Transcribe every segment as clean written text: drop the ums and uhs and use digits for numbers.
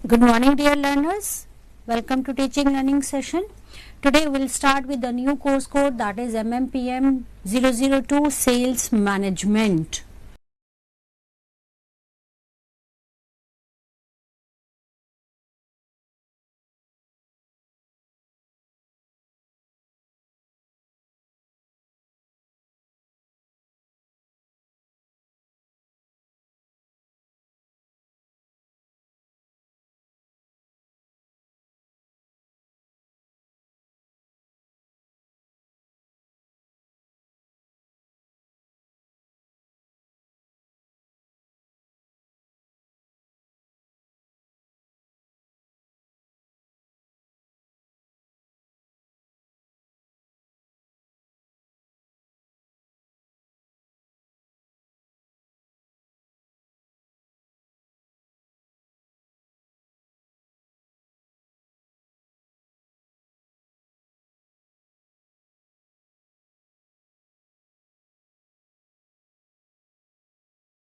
Good morning, dear learners. Welcome to teaching learning session. Today we will start with the new course code, that is MMPM 002 Sales Management.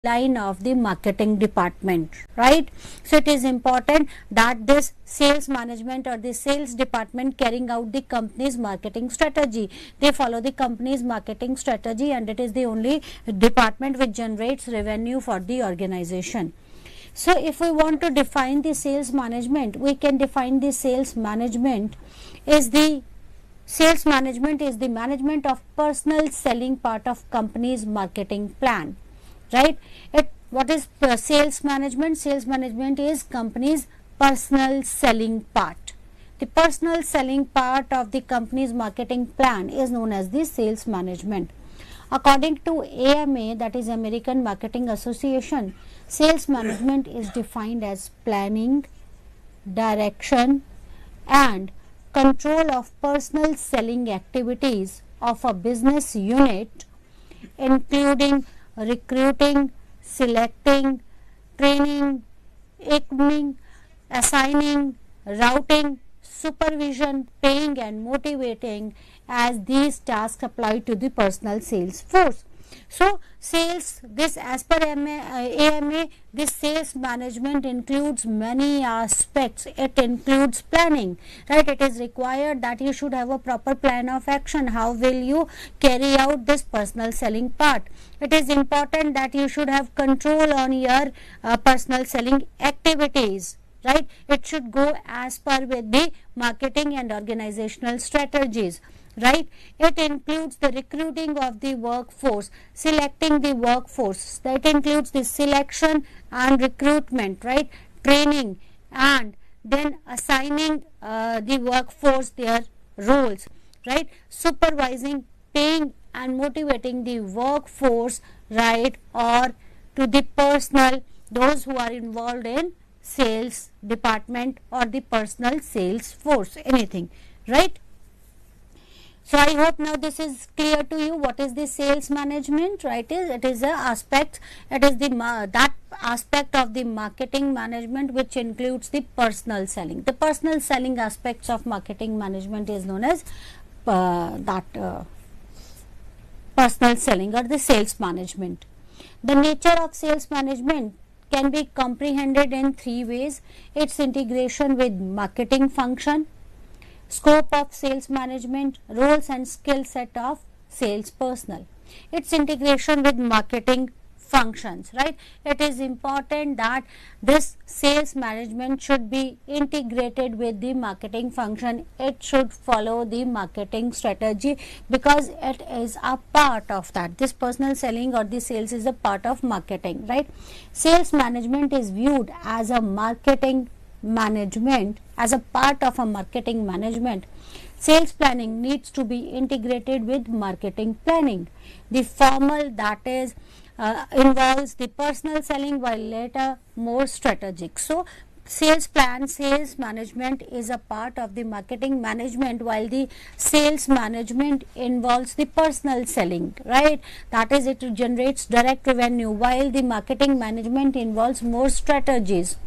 Line of the marketing department, right? So it is important that this sales management or the sales department carrying out the company's marketing strategy, they follow the company's marketing strategy, and it is the only department which generates revenue for the organization. So if we want to define the sales management, we can define the sales management is the management of personal selling part of company's marketing plan, right? What is sales management? Sales management is company's personal selling part. The personal selling part of the company's marketing plan is known as the sales management. According to AMA, that is American Marketing Association, sales management is defined as planning, direction and control of personal selling activities of a business unit, including recruiting, selecting, training, aiming, assigning, routing, supervision, paying and motivating, as these tasks apply to the personal sales force. So this as per AMA, this sales management includes many aspects. It includes planning, right? It is required that you should have a proper plan of action. How will you carry out this personal selling part? It is important that you should have control on your personal selling activities, right? It should go as per with the marketing and organizational strategies, right? It includes the recruiting of the workforce, selecting the workforce. That includes the selection and recruitment, right? Training and then assigning the workforce their roles, right? Supervising, paying and motivating the workforce, right? Or to the personnel, those who are involved in sales department or the personal sales force, anything, right? So I hope now this is clear to you. What is the sales management, right? It is a aspect, it is the that aspect of the marketing management which includes the personal selling. The personal selling aspects of marketing management is known as personal selling or the sales management. The nature of sales management can be comprehended in three ways: its integration with marketing function, scope of sales management, roles and skill set of sales personnel. Its integration with marketing functions, right? It is important that this sales management should be integrated with the marketing function. It should follow the marketing strategy because it is a part of that. This personal selling or the sales is a part of marketing, right? Sales management is viewed as a marketing management, as a part of a marketing management. Sales planning needs to be integrated with marketing planning. The formal, that is involves the personal selling, while later more strategic. So sales plan, sales management is a part of the marketing management, while the sales management involves the personal selling, right? That is, it generates direct revenue, while the marketing management involves more strategies.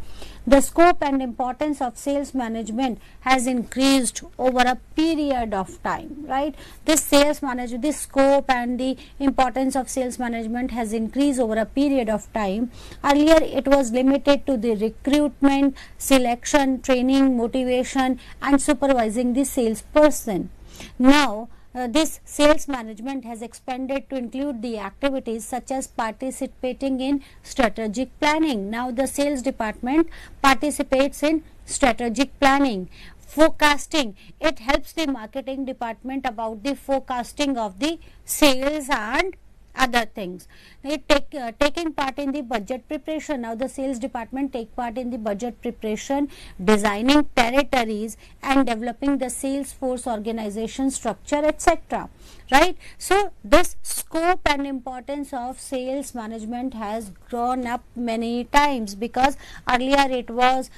The scope and importance of sales management has increased over a period of time, right? This scope and the importance of sales management has increased over a period of time. Earlier it was limited to the recruitment, selection, training, motivation and supervising the salesperson. Now this sales management has expanded to include the activities such as participating in strategic planning. Now the sales department participates in strategic planning. Forecasting, it helps the marketing department about the forecasting of the sales and other things. Taking part in the budget preparation. Now the sales department take part in the budget preparation, designing territories and developing the sales force organization structure, etc. Right. So this scope and importance of sales management has grown up many times, because earlier it was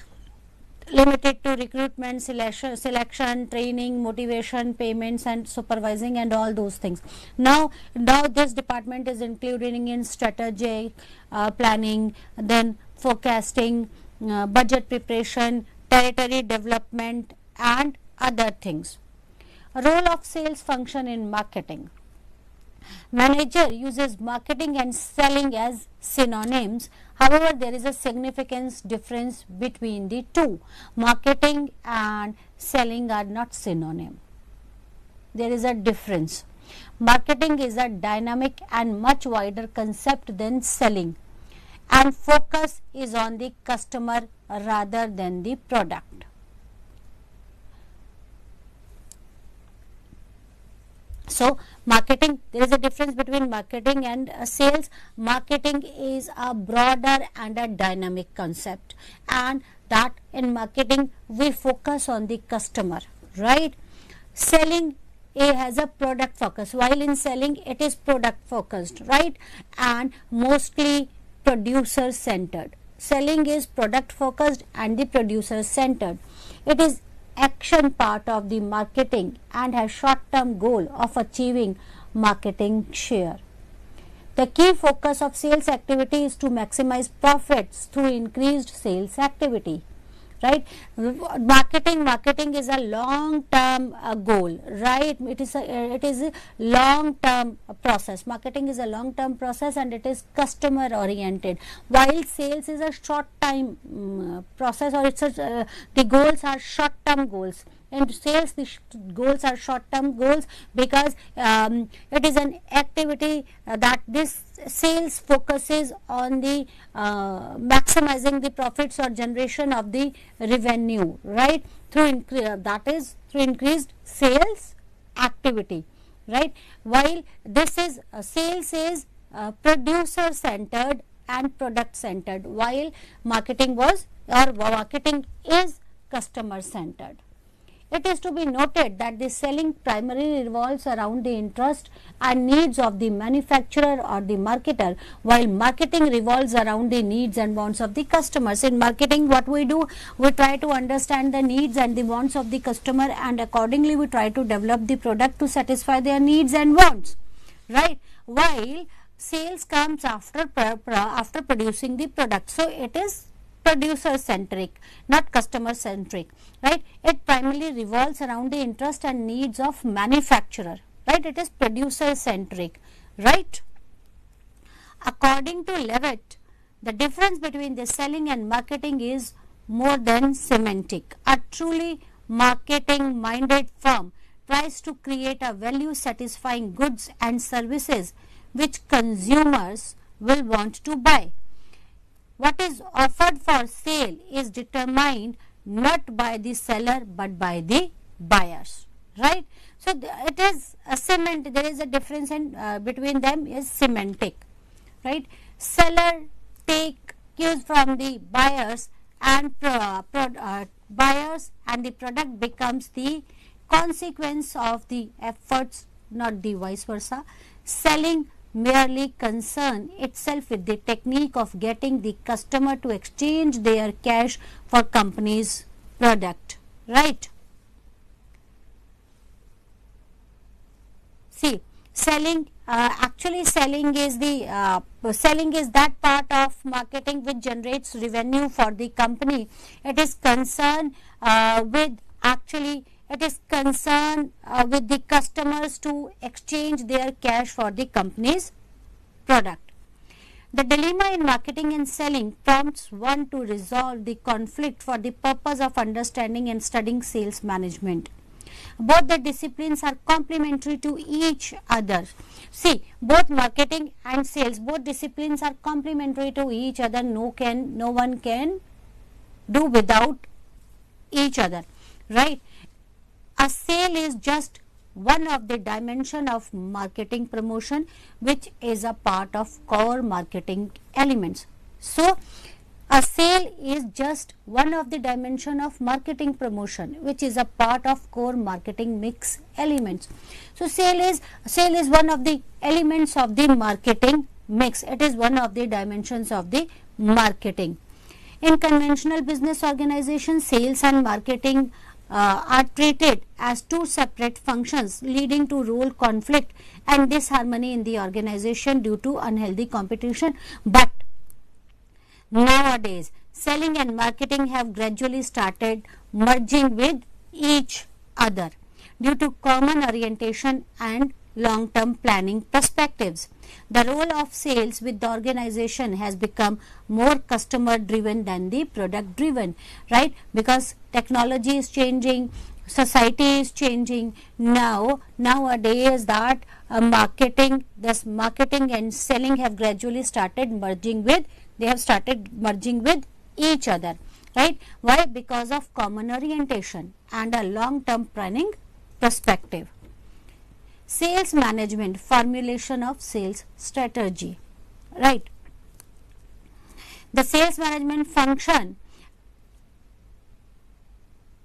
limited to recruitment, selection, training, motivation, payments and supervising and all those things. Now this department is including in strategic planning, then forecasting, budget preparation, territory development and other things. Role of sales function in marketing. Manager uses marketing and selling as synonyms. However, there is a significant difference between the two. Marketing and selling are not synonym. There is a difference. Marketing is a dynamic and much wider concept than selling, and focus is on the customer rather than the product. So marketing, there is a difference between marketing and sales. Marketing is a broader and a dynamic concept, and that in marketing we focus on the customer, right? Selling has a product focus, while in selling it is product focused, right? And mostly producer centered. Selling is product focused and the producer centered. It is action part of the marketing and has short term goal of achieving marketing share. The key focus of sales activity is to maximize profits through increased sales activity, right? Marketing is a long term goal, right? It is a long term process. Marketing is a long term process and it is customer oriented, while sales is a short time process, or it's the goals are short term goals. In sales the goals are short term goals, because it is an activity that this sales focuses on the maximizing the profits or generation of the revenue, right, through that is through increased sales activity, right? While this is sales is producer centered and product centered, while marketing is customer centered. It is to be noted that the selling primarily revolves around the interest and needs of the manufacturer or the marketer, while marketing revolves around the needs and wants of the customers. In marketing, what we do, we try to understand the needs and the wants of the customer, and accordingly we try to develop the product to satisfy their needs and wants, right? While sales comes after producing the product. So it is producer centric, not customer centric, right? It primarily revolves around the interest and needs of manufacturer, right? It is producer centric, right? According to Levitt, the difference between the selling and marketing is more than semantic. A truly marketing minded firm tries to create a value satisfying goods and services which consumers will want to buy. What is offered for sale is determined not by the seller but by the buyers, right? So it is a semantic. There is a difference in between them is semantic, right? Seller take cues from the buyers, and buyers and the product becomes the consequence of the efforts, not the vice versa. Selling merely concern itself with the technique of getting the customer to exchange their cash for company's product, right? See, selling actually selling is that part of marketing which generates revenue for the company. It is concerned with the customers to exchange their cash for the company's product. The dilemma in marketing and selling prompts one to resolve the conflict for the purpose of understanding and studying sales management. Both the disciplines are complementary to each other. See, both marketing and sales, both disciplines are complementary to each other. No one can do without each other, right? A sale is just one of the dimension of marketing promotion, which is a part of core marketing elements. So, a sale is just one of the dimension of marketing promotion, which is a part of core marketing mix elements. So, sale is one of the elements of the marketing mix. It is one of the dimensions of the marketing. In conventional business organizations, sales and marketing are treated as two separate functions, leading to role conflict and disharmony in the organization due to unhealthy competition. But nowadays, selling and marketing have gradually started merging with each other due to common orientation and long-term planning perspectives. The role of sales with the organization has become more customer driven than the product driven, right? Because technology is changing, society is changing. Nowadays that marketing and selling have gradually started merging with each other, right? Why? Because of common orientation and a long-term planning perspective. Sales management, formulation of sales strategy, right? The sales management function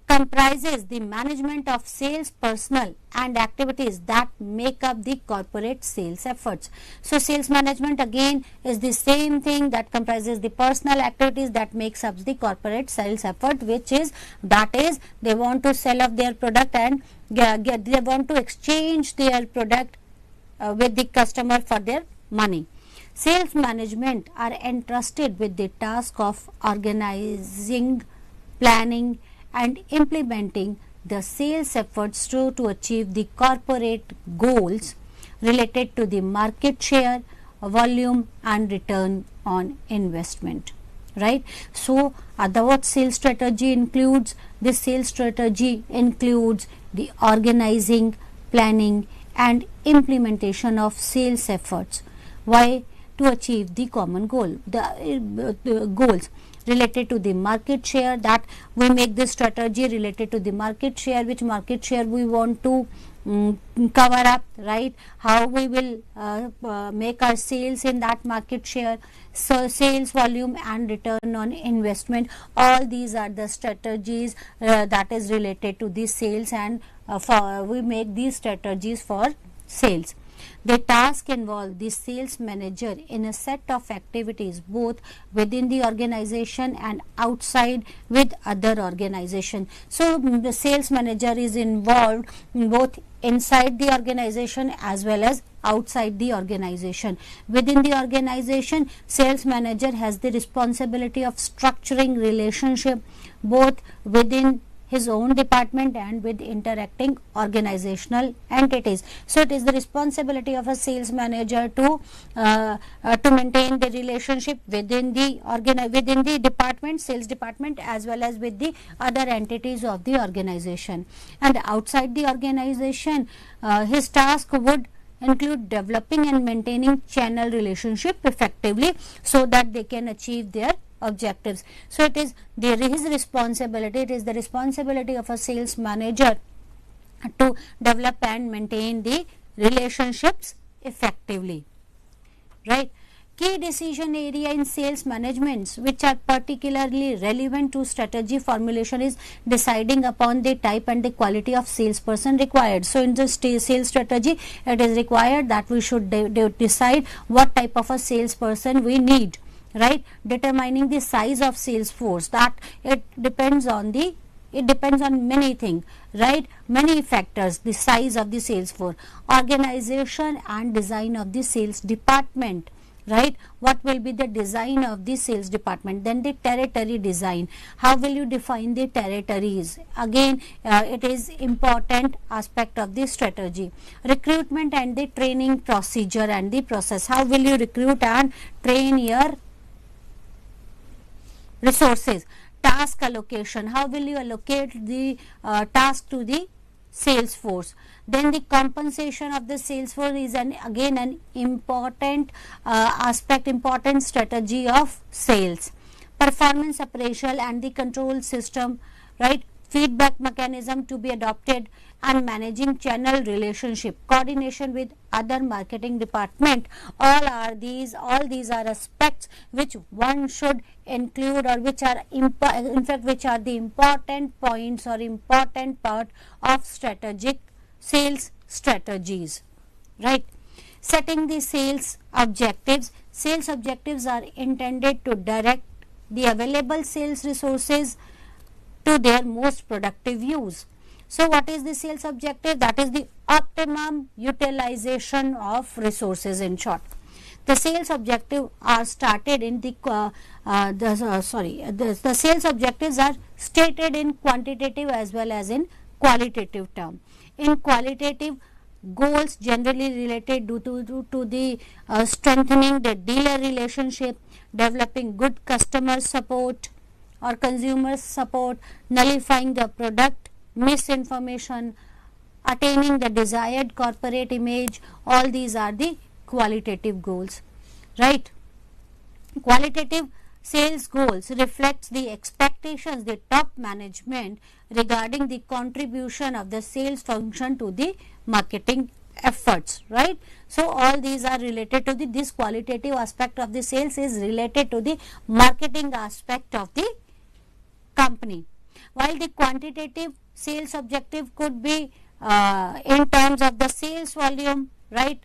comprises the management of sales personnel and activities that make up the corporate sales efforts. So, sales management again is the same thing that comprises the personal activities that makes up the corporate sales effort, which is they want to sell off their product and they want to exchange their product with the customer for their money. Sales management are entrusted with the task of organizing, planning and implementing the sales efforts to achieve the corporate goals related to the market share, volume and return on investment, right? So, what sales strategy includes? This sales strategy includes the organizing, planning and implementation of sales efforts. Why? To achieve the common goal, the goals related to the market share, that we make this strategy related to the market share, which market share we want to cover up, right? How we will make our sales in that market share. So, sales volume and return on investment, all these are the strategies that is related to the sales, and we make these strategies for sales. The task involve the sales manager in a set of activities both within the organization and outside with other organization. So, the sales manager is involved both inside the organization as well as outside the organization. Within the organization, sales manager has the responsibility of structuring relationship both within his own department and with interacting organizational entities. So, it is the responsibility of a sales manager to maintain the relationship within the department, sales department, as well as with the other entities of the organization. And outside the organization, his task would include developing and maintaining channel relationship effectively so that they can achieve their objectives. So, it is his responsibility, it is the responsibility of a sales manager to develop and maintain the relationships effectively, right? Key decision area in sales management which are particularly relevant to strategy formulation is deciding upon the type and the quality of salesperson required. So, in the sales strategy, it is required that we should decide what type of a salesperson we need, right? Determining the size of sales force, that it depends on the It depends on many things, right? Many factors, the size of the sales force, organization and design of the sales department, right? What will be the design of the sales department? Then the territory design. How will you define the territories? Again, it is important aspect of the strategy. Recruitment and the training procedure and the process. How will you recruit and train your resources? Task allocation. How will you allocate the task to the sales force? Then the compensation of the sales force is again an important aspect, important strategy of sales. Performance appraisal and the control system, right? Feedback mechanism to be adopted, and managing channel relationship, coordination with other marketing department. All these are aspects which one should include, or which are in fact which are the important points or important part of strategic sales strategies, right? Setting the sales objectives. Sales objectives are intended to direct the available sales resources to their most productive use. So, what is the sales objective? That is the optimum utilization of resources, in short. The sales objective are started in the sales objectives are stated in quantitative as well as in qualitative term. In qualitative, goals generally related to the strengthening the dealer relationship, developing good customer support or consumer support, nullifying the product misinformation, attaining the desired corporate image. All these are the qualitative goals, right? Qualitative sales goals reflects the expectations the top management regarding the contribution of the sales function to the marketing efforts, right? So, all these are related to this qualitative aspect of the sales is related to the marketing aspect of the company, while the quantitative sales objective could be in terms of the sales volume, right?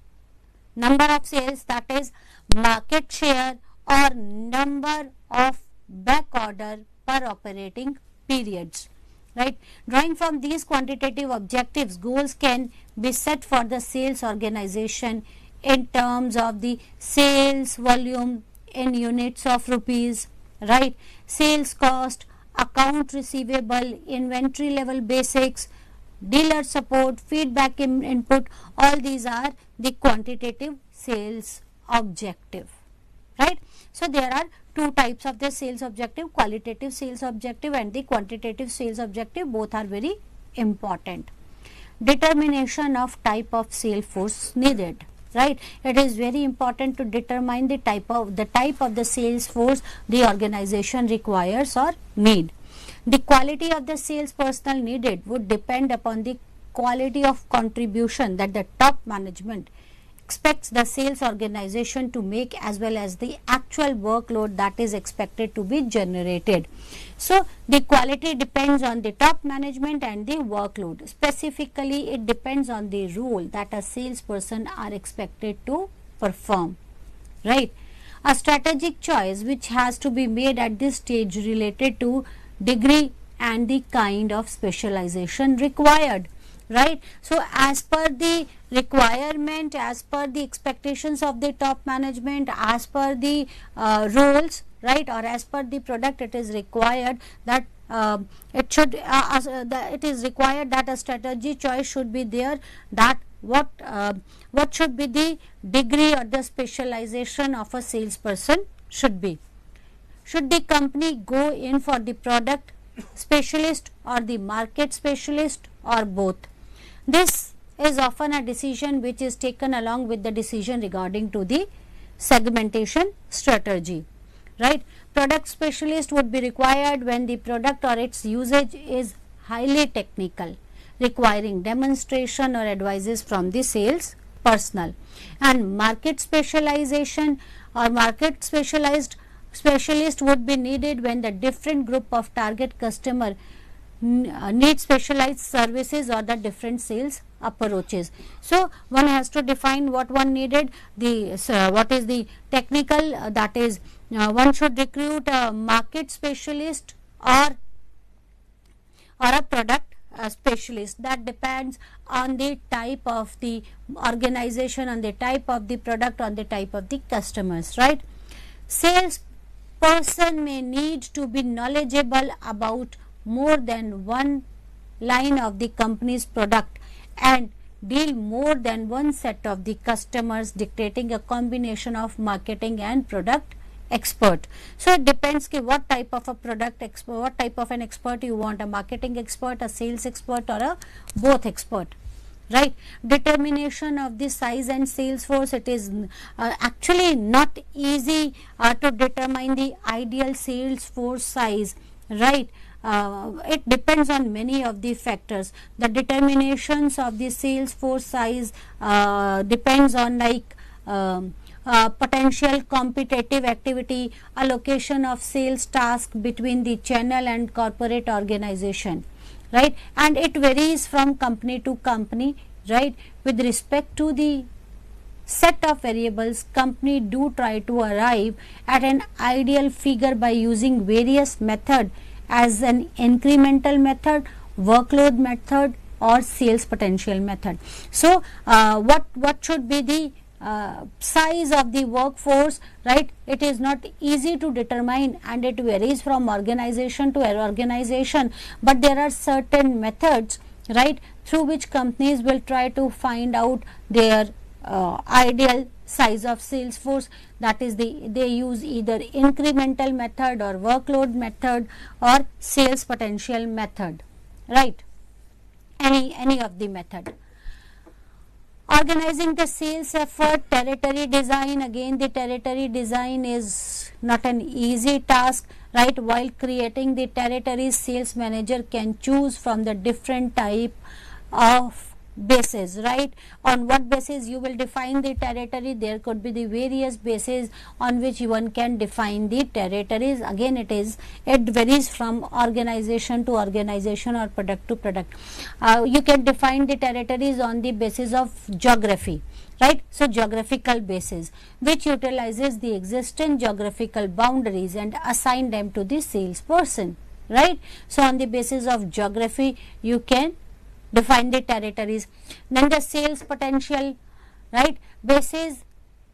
Number of sales, that is market share or number of back order per operating periods, right? Drawing from these quantitative objectives, goals can be set for the sales organization in terms of the sales volume in units of rupees, right? Sales cost, account receivable, inventory level basics, dealer support, feedback input. All these are the quantitative sales objective, right? So, there are two types of the sales objective, qualitative sales objective and the quantitative sales objective. Both are very important. Determination of type of sales force needed, right? It is very important to determine the type of the sales force the organization requires or need. The quality of the sales personnel needed would depend upon the quality of contribution that the top management expects the sales organization to make, as well as the actual workload that is expected to be generated. So, the quality depends on the top management and the workload. Specifically, it depends on the role that a salesperson are expected to perform, right? A strategic choice which has to be made at this stage related to degree and the kind of specialization required, right? So, as per the requirement, as per the expectations of the top management, as per the roles, right, or as per the product, it is required that it is required that a strategy choice should be there, that what should be the degree or the specialization of a salesperson should be. Should the company go in for the product specialist or the market specialist or both? This is often a decision which is taken along with the decision regarding to the segmentation strategy, right? Product specialist would be required when the product or its usage is highly technical, requiring demonstration or advices from the sales personnel, and market specialization or market specialist would be needed when the different group of target customer need specialized services or the different sales approaches. So, one has to define what one needed, what is the technical, that is one should recruit a market specialist or or a product specialist. That depends on the type of the organization, on the type of the product, on the type of the customers, right? Sales person may need to be knowledgeable about more than one line of the company's product and deal more than one set of the customers, dictating a combination of marketing and product expert. So it depends ki what type of a product expert, what type of an expert you want, a marketing expert, a sales expert, or a both expert, right? Determination of the size and sales force, it is actually not easy to determine the ideal sales force size, right? It depends on many of the factors. The determinations of the sales force size depends on like potential competitive activity, allocation of sales task between the channel and corporate organization, right? And it varies from company to company, right? With respect to the set of variables, company do try to arrive at an ideal figure by using various method as an incremental method, workload method, or sales potential method. So what should be the size of the workforce, right? It is not easy to determine and it varies from organization to organization, but there are certain methods, right, through which companies will try to find out their ideal size of sales force. That is they use either incremental method or workload method or sales potential method, right? Any of the method. Organizing the sales effort, territory design, again the territory design is not an easy task, right? While creating the territories, sales manager can choose from the different type of basis, right? On what basis you will define the territory? There could be the various bases on which one can define the territories. Again it varies from organization to organization or product to product. You can define the territories on the basis of geography, right? So geographical basis, which utilizes the existing geographical boundaries and assign them to the salesperson, right? So on the basis of geography you can define the territories. Then the sales potential, right, basis,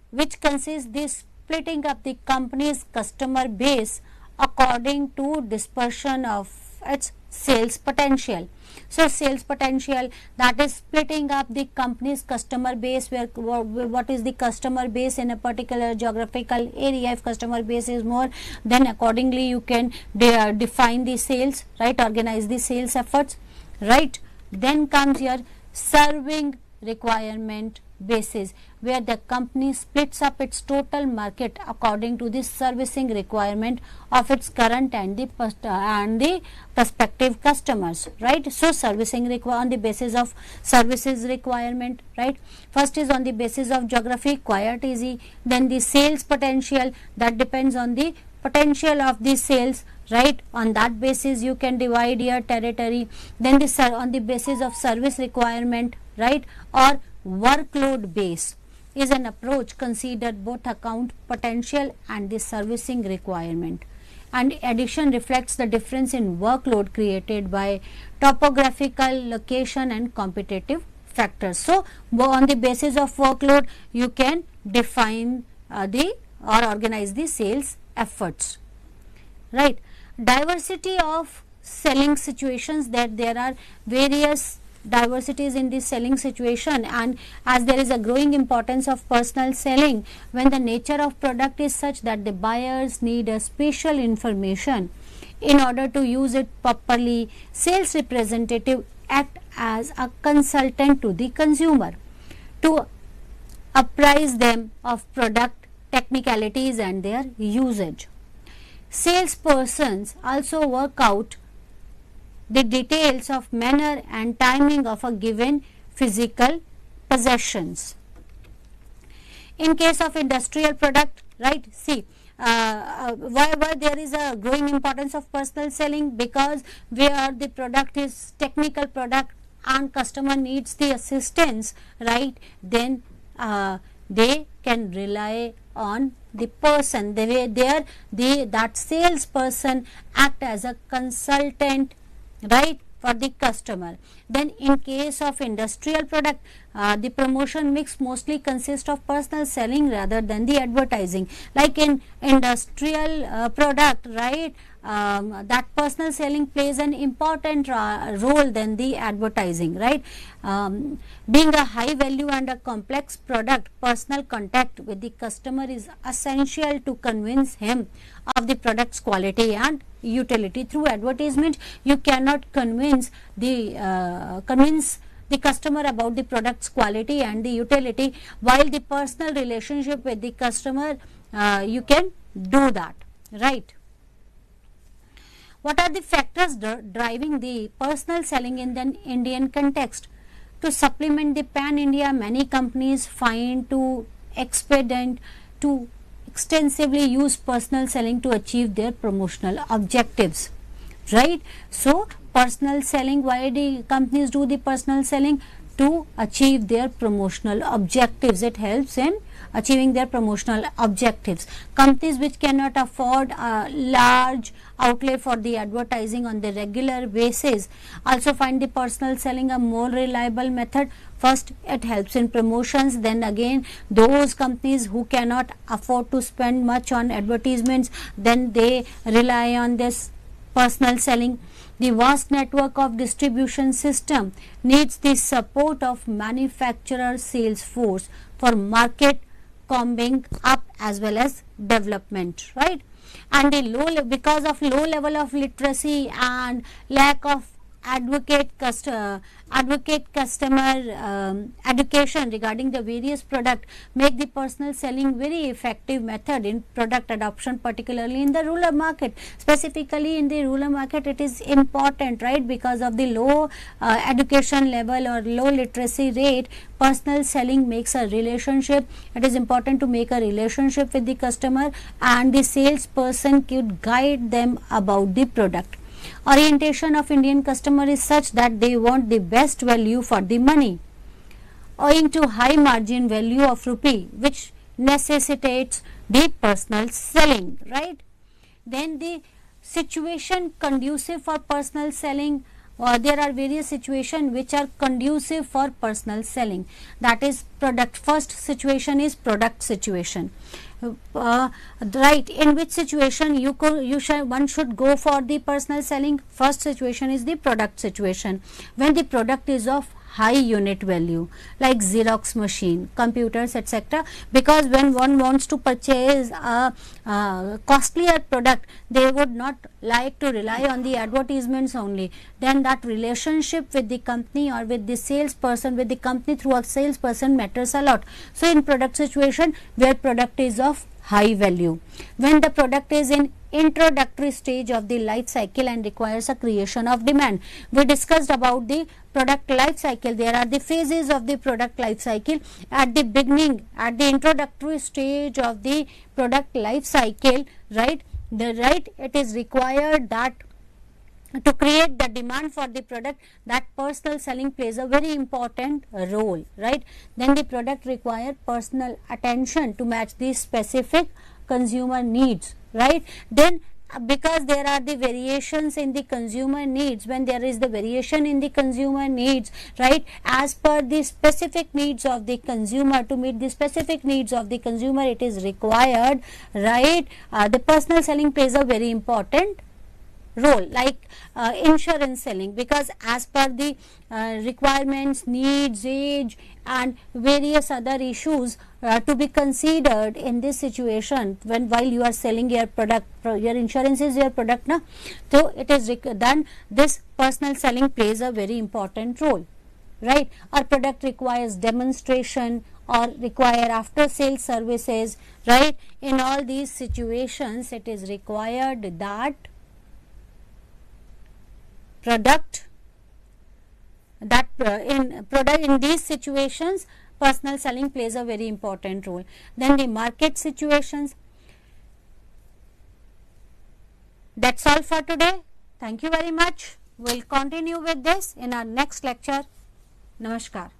which consists the splitting up the company's customer base according to dispersion of its sales potential. So sales potential, that is splitting up the company's customer base, where what is the customer base in a particular geographical area. If customer base is more, then accordingly you can define the sales, right, organize the sales efforts, right? Then comes your serving requirement basis, where the company splits up its total market according to the servicing requirement of its current and the prospective customers, right? So servicing on the basis of services requirement, right? First is on the basis of geography, quite easy. Then the sales potential, that depends on the potential of the sales, right? On that basis you can divide your territory. Then on the basis of service requirement, right, or workload base is an approach considered both account potential and the servicing requirement, and addition reflects the difference in workload created by topographical location and competitive factors. So on the basis of workload you can define or organize the sales efforts, right? Diversity of selling situations, that there are various diversities in this selling situation, and as there is a growing importance of personal selling, when the nature of product is such that the buyers need a special information in order to use it properly, sales representative act as a consultant to the consumer to apprise them of product technicalities and their usage. Salespersons also work out the details of manner and timing of a given physical possessions. In case of industrial product, right, see why there is a growing importance of personal selling, because where the product is technical product and customer needs the assistance, right, then they can rely on the person, the way that salesperson act as a consultant, right, for the customer. Then in case of industrial product, the promotion mix mostly consists of personal selling rather than the advertising. Like in industrial product, right, that personal selling plays an important role than the advertising, right. Being a high value and a complex product, personal contact with the customer is essential to convince him of the product's quality and utility. Through advertisement you cannot convince the customer about the product's quality and the utility, while the personal relationship with the customer, you can do that, right. What are the factors driving the personal selling in the Indian context? To supplement the pan-India, many companies find to expedient to extensively use personal selling to achieve their promotional objectives, right. So, personal selling, why do companies do the personal selling? To achieve their promotional objectives. It helps in achieving their promotional objectives. Companies which cannot afford a large outlay for the advertising on the regular basis also find the personal selling a more reliable method. First, it helps in promotions. Then again, those companies who cannot afford to spend much on advertisements, then they rely on this personal selling. The vast network of distribution system needs the support of manufacturer sales force for market combing up as well as development, right. And the because of low level of literacy and lack of customer education regarding the various product, make the personal selling very effective method in product adoption, particularly in the rural market. Specifically in the rural market it is important, right, because of the low education level or low literacy rate. Personal selling makes a relationship. It is important to make a relationship with the customer, and the salesperson could guide them about the product. Orientation of Indian customer is such that they want the best value for the money, owing to high margin value of rupee, which necessitates the personal selling, right. Then the situation conducive for personal selling, there are various situations which are conducive for personal selling. That is product. First situation is product situation. Right, in which situation one should go for the personal selling. First situation is the product situation, when the product is of high unit value, like Xerox machine, computers, etc. Because when one wants to purchase a costlier product, they would not like to rely on the advertisements only. Then that relationship with the company or with the salesperson, with the company through a salesperson, matters a lot. So, in product situation where product is of high value, when the product is in introductory stage of the life cycle and requires a creation of demand. We discussed about the product life cycle. There are the phases of the product life cycle. At the beginning, at the introductory stage of the product life cycle, right, it is required that to create the demand for the product, that personal selling plays a very important role, right. Then the product require personal attention to match the specific consumer needs, right. Then because there are the variations in the consumer needs, when there is the variation in the consumer needs, right, as per the specific needs of the consumer, to meet the specific needs of the consumer, it is required, right. The personal selling plays a very important role. Like insurance selling, because as per the requirements, needs, age and various other issues to be considered in this situation, when while you are selling your product, your insurance is your product, na? So it is then this personal selling plays a very important role, right. Our product requires demonstration or require after sales services, right. In all these situations it is required that product in these situations personal selling plays a very important role. Then the market situations. That's all for today. Thank you very much. We'll continue with this in our next lecture. Namaskar.